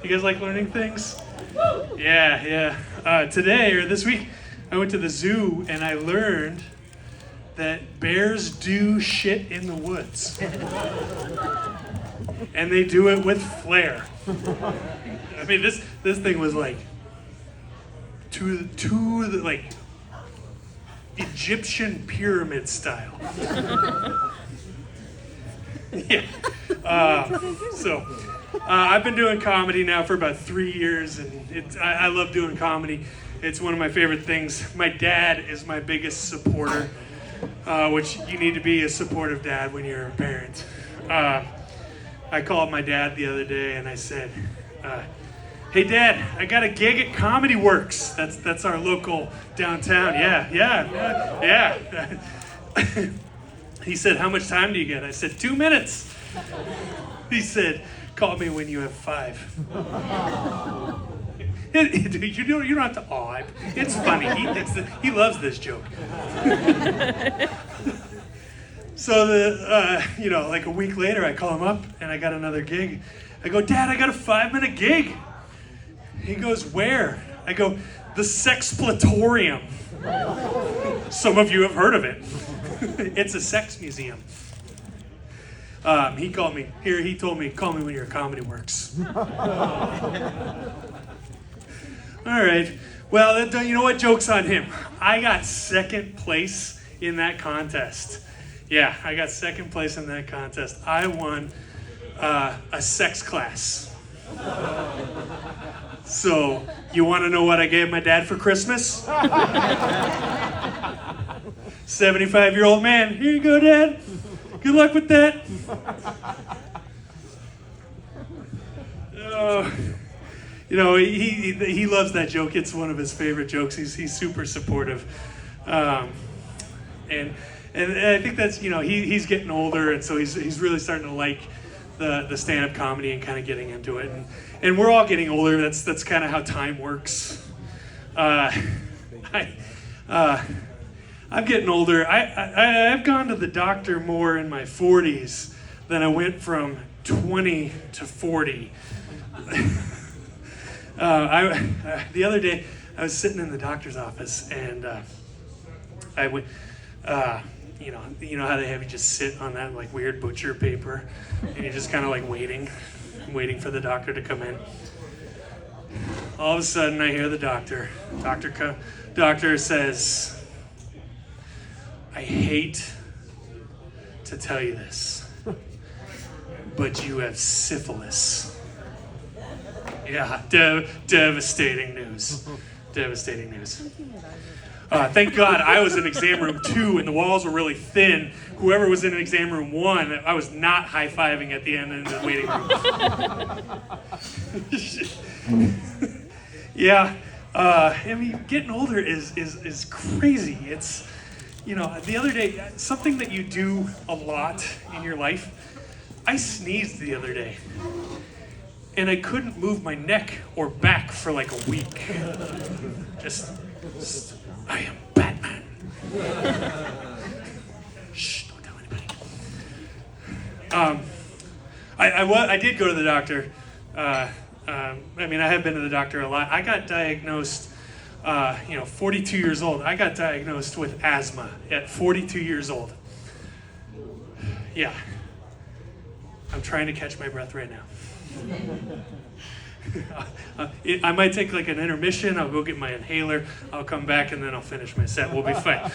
You guys like learning things? Yeah. Today, or this week, I went to the zoo and I learned that bears do shit in the woods. And they do it with flair. I mean, this thing was like to the like Egyptian pyramid style. Yeah. I've been doing comedy now for about 3 years, and I love doing comedy. It's one of my favorite things. My dad is my biggest supporter, which you need to be a supportive dad when you're a parent. I called my dad the other day and I said, "Hey Dad, I got a gig at Comedy Works." That's our local downtown. Yeah. He said, "How much time do you get?" I said, 2 minutes. He said, "Call me when you have 5." You don't have to awe. It's funny. He loves this joke. So like a week later, I call him up and I got another gig. I go, "Dad, I got a 5-minute gig." He goes, "Where?" I go, "The Sexplatorium." Some of you have heard of it. It's a sex museum. He called me. He told me, "Call me when you're at Comedy Works." All right. Well, you know what? Joke's on him. I got second place in that contest. Yeah, I got second place in that contest. I won a sex class. So, you want to know what I gave my dad for Christmas? 75-year-old man. "Here you go, Dad. Good luck with that." He loves that joke. It's one of his favorite jokes. He's super supportive, and I think that's he's getting older, and so he's really starting to like the stand-up comedy and kind of getting into it, and we're all getting older. That's kind of how time works. I'm getting older. I've gone to the doctor more in my 40s than I went from 20 to 40. The other day, I was sitting in the doctor's office, and I went, you know how they have you just sit on that like weird butcher paper, and you're just kind of like waiting for the doctor to come in. All of a sudden, I hear the doctor. Doctor says, "I hate to tell you this, but you have syphilis." Yeah, devastating news. Devastating news. Thank God I was in exam room 2 and the walls were really thin. Whoever was in exam room 1, I was not high-fiving at the end in the waiting room. Yeah, I mean, getting older is crazy. It's, the other day, something that you do a lot in your life, I sneezed the other day. And I couldn't move my neck or back for like a week. Just I am Batman. Shh, don't tell anybody. I did go to the doctor. I have been to the doctor a lot. I got diagnosed, 42 years old. I got diagnosed with asthma at 42 years old. Yeah. I'm trying to catch my breath right now. I might take like an intermission. I'll go get my inhaler. I'll come back and then I'll finish my set. We'll be fine.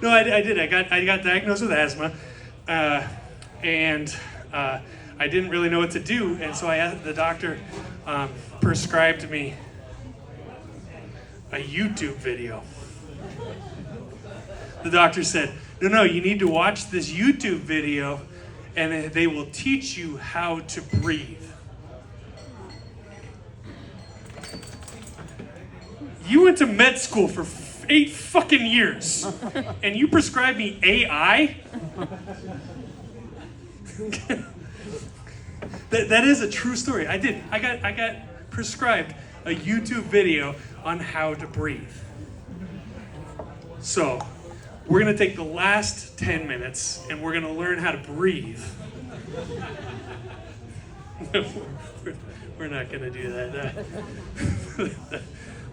No, I did. I got diagnosed with asthma, and I didn't really know what to do, and so the doctor prescribed me a YouTube video. The doctor said, "No, you need to watch this YouTube video, and they will teach you how to breathe." You went to med school for 8 fucking years, and you prescribed me AI? That is a true story. I did. I got prescribed a YouTube video on how to breathe. So, we're going to take the last 10 minutes, and we're going to learn how to breathe. We're not gonna do that.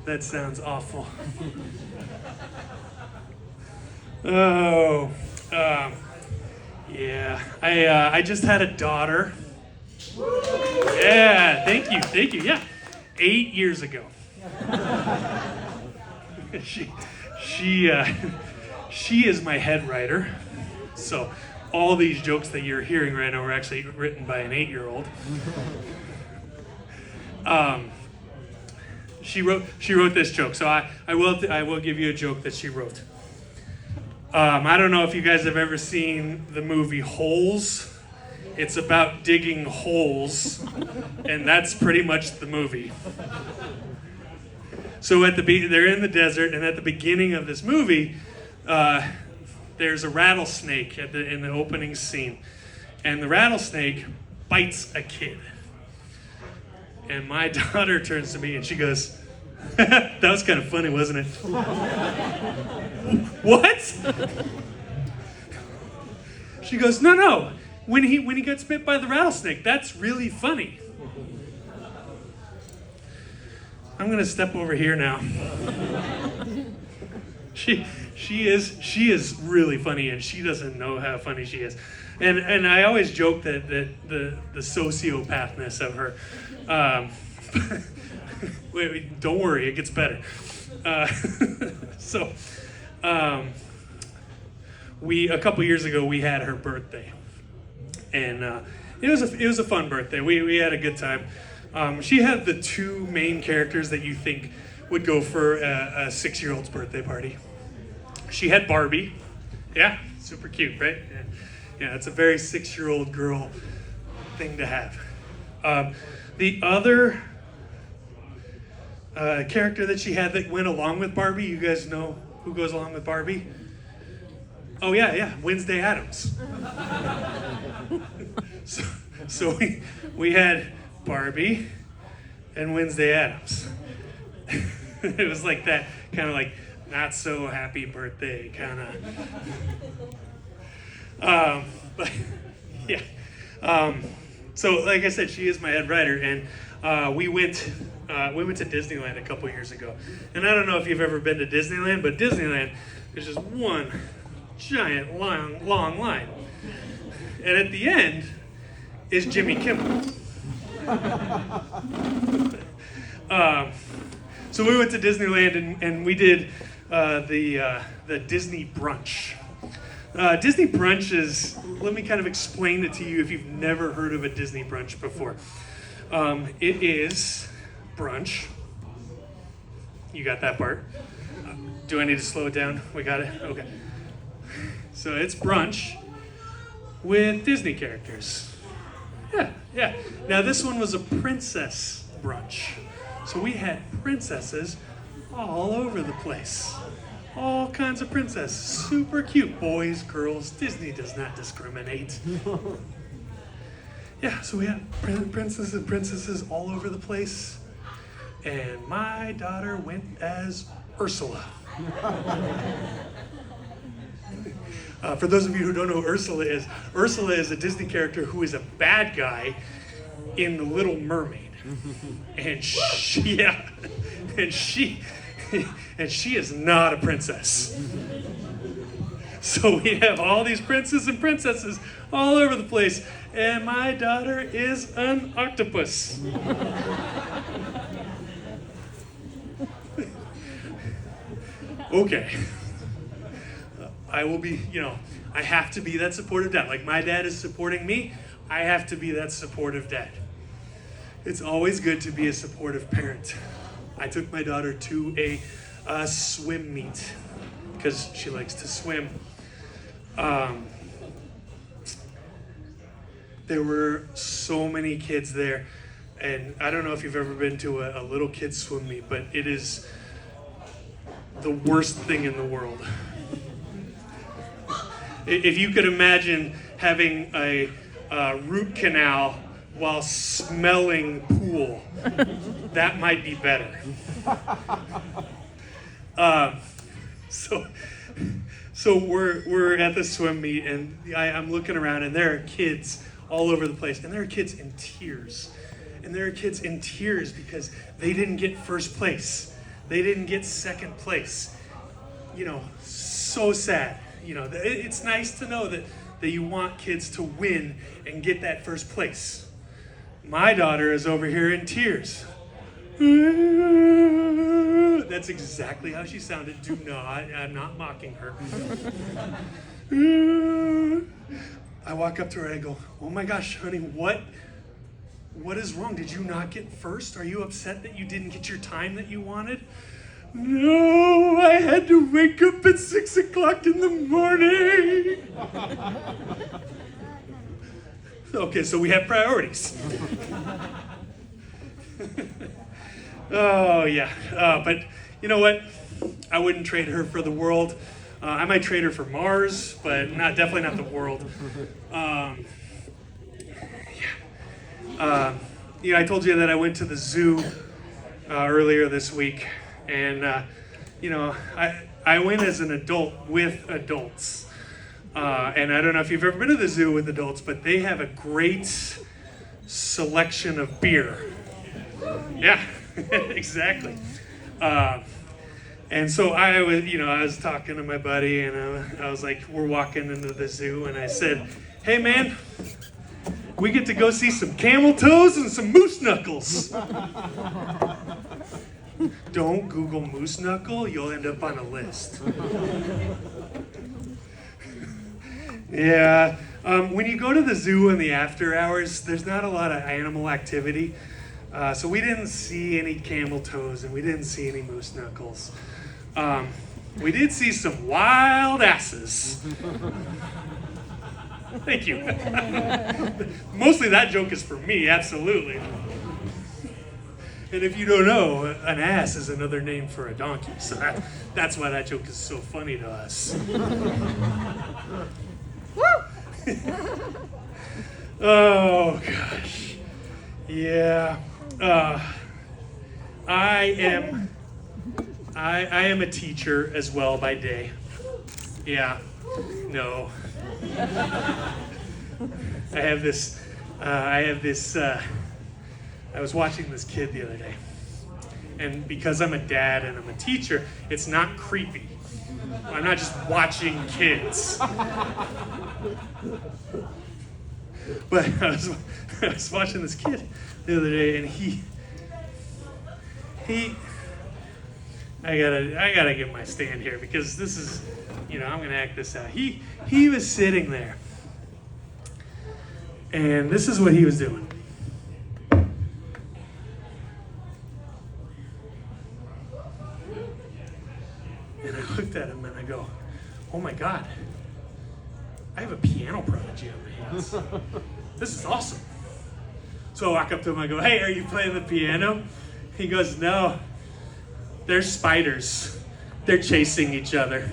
That sounds awful. Oh, yeah. I just had a daughter. Yeah, thank you. Yeah, 8 years ago. She is my head writer. So all these jokes that you're hearing right now were actually written by an 8-year-old. She wrote this joke. So I will give you a joke that she wrote. I don't know if you guys have ever seen the movie Holes. It's about digging holes, and that's pretty much the movie. So they're in the desert, and at the beginning of this movie, there's a rattlesnake in the opening scene, and the rattlesnake bites a kid. And my daughter turns to me and she goes, "That was kind of funny, wasn't it?" What? She goes, "No. When he gets bit by the rattlesnake, that's really funny." I'm gonna step over here now. She is really funny, and she doesn't know how funny she is. And I always joke that the sociopathness of her. Wait, don't worry, it gets better. A couple years ago we had her birthday, and it was a fun birthday. We had a good time. She had the two main characters that you think would go for a 6-year-old's birthday party. She had Barbie. Yeah, super cute, right? Yeah, it's a very 6-year-old girl thing to have. The other character that she had that went along with Barbie, you guys know who goes along with Barbie? Oh yeah, Wednesday Addams. So we had Barbie and Wednesday Addams. It was like that kind of like not so happy birthday kind of. But yeah. So like I said, she is my head writer, and we went to Disneyland a couple years ago. And I don't know if you've ever been to Disneyland, but Disneyland is just one giant long line. And at the end is Jimmy Kimmel. So we went to Disneyland and we did the Disney brunch. Disney brunch is, let me kind of explain it to you if you've never heard of a Disney brunch before. It is brunch. You got that part. Do I need to slow it down? We got it? Okay. So it's brunch with Disney characters. Yeah. Now this one was a princess brunch. So we had princesses all over the place. All kinds of princesses. Super cute. Boys, girls. Disney does not discriminate. Yeah, so we had princesses all over the place. And my daughter went as Ursula. For those of you who don't know who Ursula is a Disney character who is a bad guy in The Little Mermaid. And she is not a princess. So we have all these princes and princesses all over the place, and my daughter is an octopus. Okay. I will be, I have to be that supportive dad. Like my dad is supporting me, I have to be that supportive dad. It's always good to be a supportive parent. I took my daughter to a swim meet because she likes to swim. There were so many kids there, and I don't know if you've ever been to a little kid swim meet, but it is the worst thing in the world. If you could imagine having a root canal while smelling pool, that might be better. So we're at the swim meet, and I'm looking around, and there are kids all over the place, and there are kids in tears. and there are kids in tears because they didn't get first place. They didn't get second place. So sad. It's nice to know that you want kids to win and get that first place. My daughter is over here in tears. That's exactly how she sounded. I'm not mocking her. I walk up to her and I go, "Oh my gosh, honey, what is wrong? Did you not get first? Are you upset that you didn't get your time that you wanted?" "No, I had to wake up at 6 o'clock in the morning." Okay, so we have priorities. Oh, yeah. But you know what? I wouldn't trade her for the world. I might trade her for Mars, but definitely not the world. I told you that I went to the zoo earlier this week, and I went as an adult with adults. And I don't know if you've ever been to the zoo with adults, but they have a great selection of beer. Yeah, exactly. And so I was talking to my buddy, and I was like, we're walking into the zoo, and I said, "Hey man, we get to go see some camel toes and some moose knuckles." Don't Google moose knuckle, you'll end up on a list. Yeah, when you go to the zoo in the after hours, there's not a lot of animal activity. So we didn't see any camel toes and we didn't see any moose knuckles. We did see some wild asses. Thank you. Mostly that joke is for me, absolutely. And if you don't know, an ass is another name for a donkey. So that's why that joke is so funny to us. Oh, gosh. Yeah. I am a teacher as well by day. Yeah. No. I was watching this kid the other day. And because I'm a dad and I'm a teacher, it's not creepy. I'm not just watching kids. But I was watching this kid the other day, and I gotta get my stand here because this is, I'm gonna act this out. He was sitting there, and this is what he was doing. And I looked at him and I go, "Oh my God, I have a piano prodigy on my hands. This is awesome." So I walk up to him and I go, "Hey, are you playing the piano?" He goes, "No, they're spiders. They're chasing each other."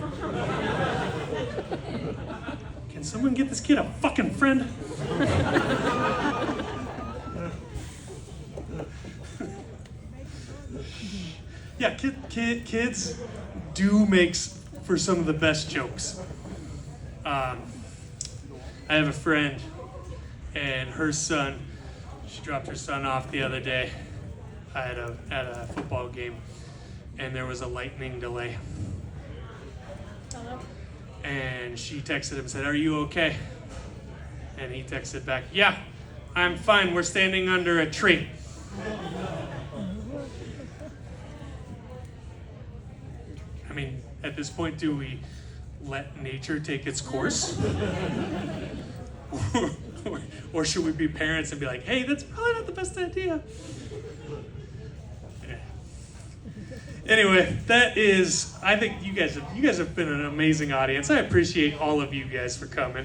Can someone get this kid a fucking friend? Yeah, kids do make for some of the best jokes. I have a friend, and her son, she dropped her son off the other day at a football game, and there was a lightning delay. And she texted him and said, "Are you okay?" And he texted back, "Yeah, I'm fine. We're standing under a tree." I mean, at this point, do we let nature take its course? Or should we be parents and be like, "Hey, that's probably not the best idea"? Yeah. Anyway, I think you guys have been an amazing audience. I appreciate all of you guys for coming.